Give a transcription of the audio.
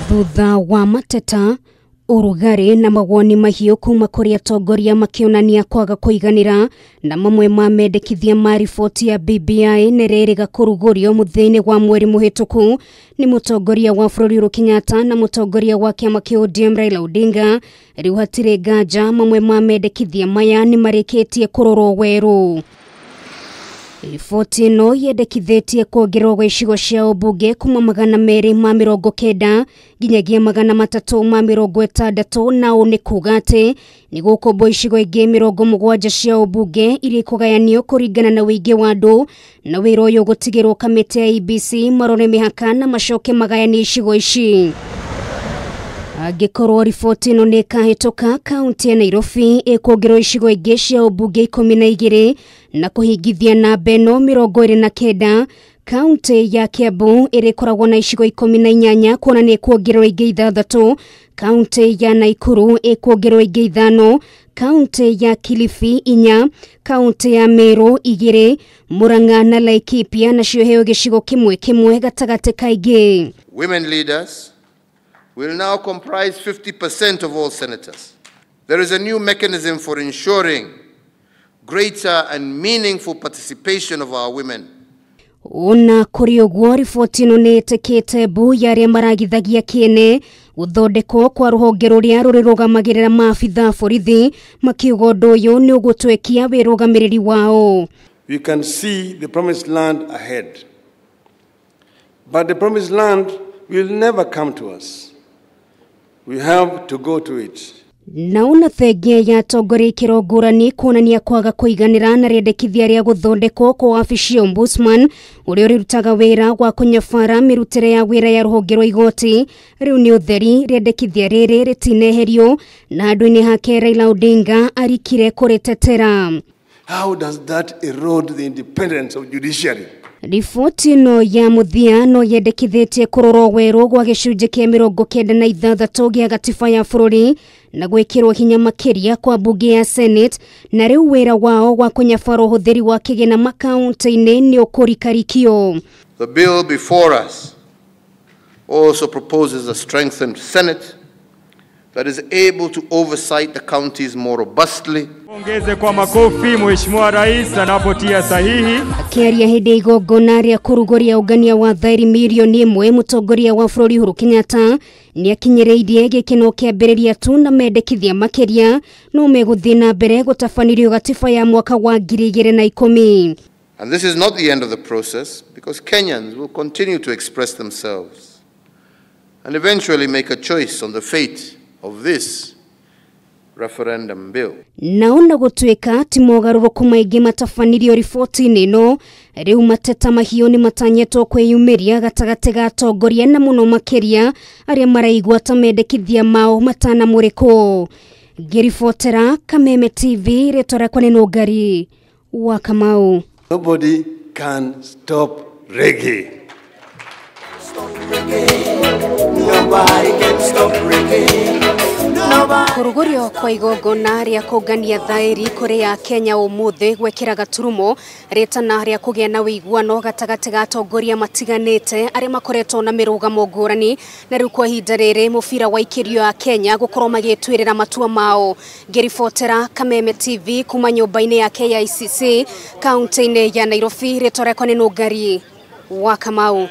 Thutha wa mateta urugari na mawoni mahiu kuma kuri atongoria makionania kwaga kuiganira na mamwe ma mendekithia ma riboti ya BBI nereriga kurugurio muthini wa mweri muhituku ni mutongoria wa bururi Uhuru Kenyatta na mutongoria wa kiama kia ODM Raila Odinga riu hatire nganja mamwe ma mendekithia maya ni marikitie kurorwo weru. Riboti no yendekithitie kuongererwo gwa icigo cia umbunge kuma 290 nginyagia 360 na ni kuga ati ni gukombo icigo ingi 70 cia umbunge iria ikugayanio kuringana na wuingi wa andu na wira uyu gutigirwo kamiti ya IEBC marore mihaka na macoke magayanie icigo ici. Angikorwo riboti no ni kahituka kaunti ya Nairobi ikuongererwo icigo ingi cia umbunge 12 na kuhingithia na beno 29. Kaunti ya Kiambu irikoragwo na icigo 18 kuona ni kuongererwo ingi 6. Kaunti ya Nakuru ikuongererwo ingi 5. Kaunti ya Kilifi 4. Kaunti ya Meru 2. Murang'a na Laikipia nacio heo gicigo kimwe gatagati kaingi. Women leaders will now comprise 50% of all senators. There is a new mechanism for ensuring greater and meaningful participation of our women. Ona kuri uguo riboti no ni itikite bu yaria maragithagia kiene guthondekwo kwa ruhonge ruria rurirũgamagĩrĩra maabitha borithi makiuga ũndũ ũyũ ni ũgũtwekia wĩrũgamĩrĩri wao. We can see the promised land ahead, but the promised land will never come to us. We have to go to it. Naona thengia ya atongoria ikiro ngũrani kuonania kwaga kuiganira na riendekithia ria guthondekwo kwa wabici ya Ombudsman uria urutaga wira wa kunyabara mirutire ya wira ya ruhonge rwa igoti riu ni utheri riendekithia riri ritineherio na andu-ini hake Raila Odinga arikire kuritetera. How does that erode the independence of judiciary? Riboti no ya muthia no yendekithitie kurorwo weru gwa gicunjĩ kia 96 gia gatiba ya bururi na gwikirwo hinya makiria kwa bunge ya Senate na riu wira wao wa kunyabara uhuthiri wa kigina makaunti-ini ni ukurikarikio. The bill before us also proposes a strengthened Senate that is able to oversight the counties more robustly. Ongeze kwa makofi Mheshimiwa Rais anapotia sahihi. Akiaria hindi igongona ria kurugoria ugania wa thairi milioni 1 mutongoria wa bururi Uhuru Kenyatta ni akinyereirie gikino kiambiriria tu na mendekithia makiria no meguthina mbere gutafanirio gatiba ya mwaka wa 2010. And this is not the end of the process, because Kenyans will continue to express themselves and eventually make a choice on the fate of this referendum bill. Naona gutwika ti Mogaruruku maingi matafanirio riboti-ini no riu mateta mahiu ni matanyetwo kwiyumiria gatagati ga atongoria na muno makiria aria maraigua ta mendekithia mao matanamurikwo. Ngiribotera Kameme TV ritora kwa neno ngari wa Kamau. Nobody can stop reggae. Nobody can stop reggae. Kurugurio kwa igongona ria kugania thairi kuri ya Kenya umuthi gwekira gaturumo ritana ria kugia na wiguano gatagati ga atongoria matiganite aria makoretwo na mirugamo ngurani na riu kwa ihinda riri mubira wa ikirio ya Kenya gukorwo magitwirira matua mao. Ngiribotera Kameme TV kuma nyumba-ini ya KICC kaunti-ini ya Nairobi ritora kwa neno ngari wa Kamau.